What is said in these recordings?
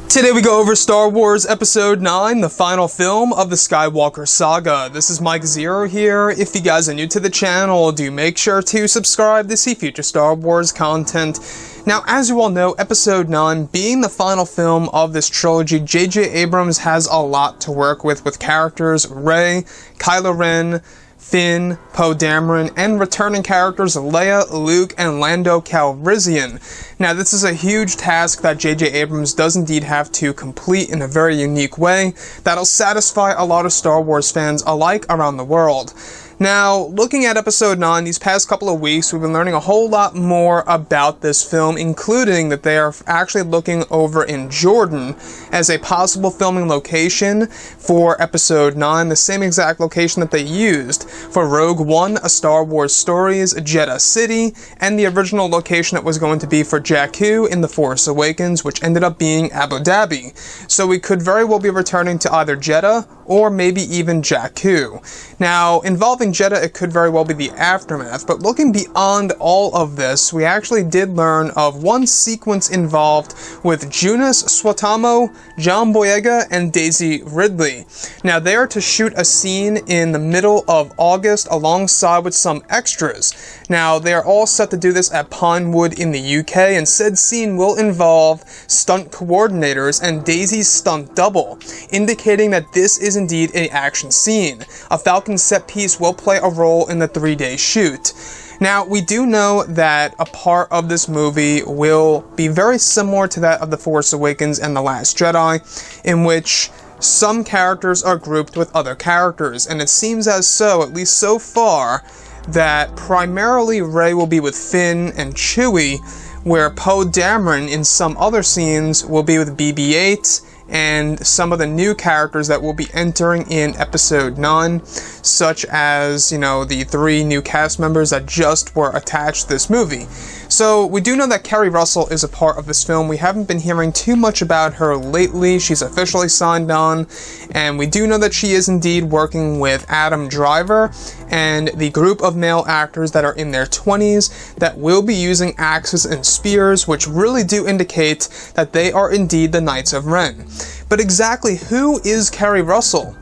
Today we go over Star Wars Episode 9, the final film of the Skywalker saga. This is Mike Zero here. If you guys are new to the channel, do make sure to subscribe to see future Star Wars content. Now, as you all know, Episode 9 being the final film of this trilogy, JJ Abrams has a lot to work with characters Rey, Kylo Ren, Finn, Poe Dameron, and returning characters Leia, Luke, and Lando Calrissian. Now, this is a huge task that JJ Abrams does indeed have to complete in a very unique way that'll satisfy a lot of Star Wars fans alike around the world. Now, looking at Episode 9, these past couple of weeks, we've been learning a whole lot more about this film, including that they are actually looking over in Jordan as a possible filming location for Episode 9, the same exact location that they used for Rogue One, A Star Wars Stories, Jeddah City, and the original location that was going to be for Jakku in The Force Awakens, which ended up being Abu Dhabi. So we could very well be returning to either Jeddah or maybe even Jakku. Now, involving Jeddah, it could very well be the aftermath, but looking beyond all of this, we actually did learn of one sequence involved with Joonas Suotamo, John Boyega, and Daisy Ridley. Now, they are to shoot a scene in the middle of August alongside with some extras. Now, they are all set to do this at Pinewood in the UK, and said scene will involve stunt coordinators and Daisy's stunt double, indicating that this is indeed an action scene. A Falcon set piece will play a role in the 3-day shoot. Now, we do know that a part of this movie will be very similar to that of The Force Awakens and The Last Jedi, in which some characters are grouped with other characters, and it seems as so, at least so far, that primarily Rey will be with Finn and Chewie, where Poe Dameron in some other scenes will be with BB-8, and some of the new characters that will be entering in Episode 9, such as, the 3 new cast members that just were attached to this movie. So, we do know that Keri Russell is a part of this film. We haven't been hearing too much about her lately. She's officially signed on, and we do know that she is indeed working with Adam Driver and the group of male actors that are in their 20s that will be using axes and spears, which really do indicate that they are indeed the Knights of Ren. But exactly who is Keri Russell?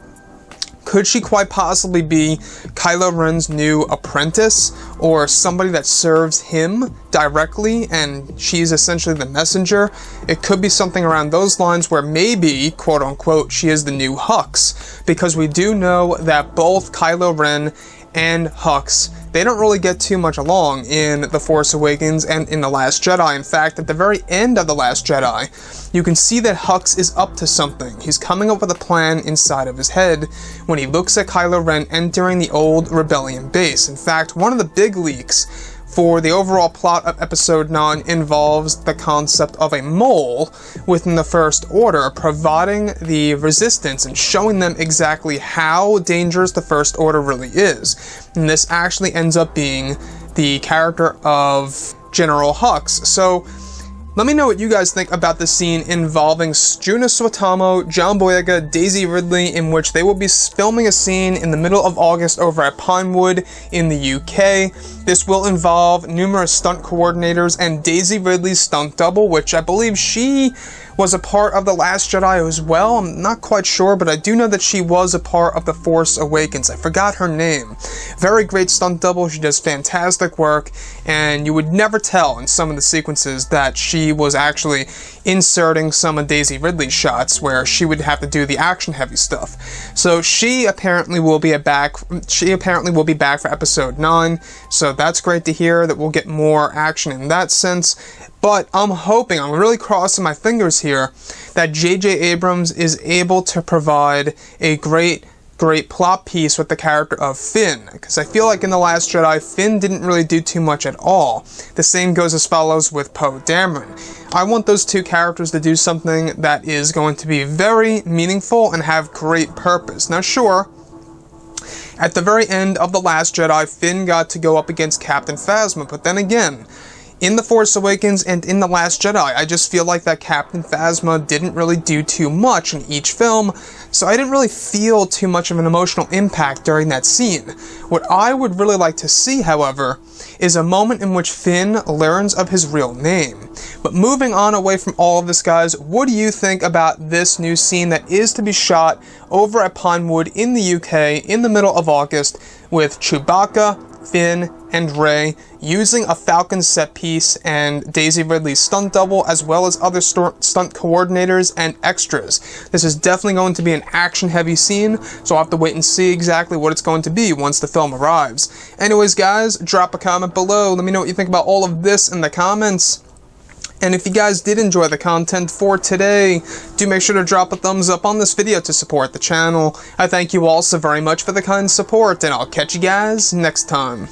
Could she quite possibly be Kylo Ren's new apprentice, or somebody that serves him directly and she's essentially the messenger? It could be something around those lines where maybe, quote unquote, she is the new Hux, because we do know that both Kylo Ren and Hux, they don't really get too much along in The Force Awakens and in The Last Jedi. In fact, at the very end of The Last Jedi, you can see that Hux is up to something. He's coming up with a plan inside of his head when he looks at Kylo Ren entering the old Rebellion base. In fact, one of the big leaks for the overall plot of Episode 9 involves the concept of a mole within the First Order, providing the Resistance and showing them exactly how dangerous the First Order really is. And this actually ends up being the character of General Hux. So, let me know what you guys think about the scene involving Joonas Suotamo, John Boyega, Daisy Ridley, in which they will be filming a scene in the middle of August over at Pinewood in the UK. This will involve numerous stunt coordinators and Daisy Ridley's stunt double, which I believe she was a part of The Last Jedi as well. I'm not quite sure, but I do know that she was a part of The Force Awakens. I forgot her name. Very great stunt double. She does fantastic work, and you would never tell in some of the sequences that she was actually inserting some of Daisy Ridley's shots where she would have to do the action-heavy stuff. So she apparently will be back for Episode 9, so that's great to hear that we'll get more action in that sense. But I'm really crossing my fingers here, that JJ Abrams is able to provide a great plot piece with the character of Finn, because I feel like in The Last Jedi, Finn didn't really do too much at all. The same goes as follows with Poe Dameron. I want those two characters to do something that is going to be very meaningful and have great purpose. Now sure, at the very end of The Last Jedi, Finn got to go up against Captain Phasma, but then again, in The Force Awakens and in The Last Jedi. I just feel like that Captain Phasma didn't really do too much in each film, so I didn't really feel too much of an emotional impact during that scene. What I would really like to see, however, is a moment in which Finn learns of his real name. But moving on away from all of this, guys, what do you think about this new scene that is to be shot over at Pinewood in the UK in the middle of August with Chewbacca, Finn, and Rey using a Falcon set piece and Daisy Ridley's stunt double, as well as other stunt coordinators and extras? This is definitely going to be an action-heavy scene, so I'll have to wait and see exactly what it's going to be once the film arrives. Anyways, guys, drop a comment below. Let me know what you think about all of this in the comments. And if you guys did enjoy the content for today, do make sure to drop a thumbs up on this video to support the channel. I thank you all so very much for the kind support, and I'll catch you guys next time.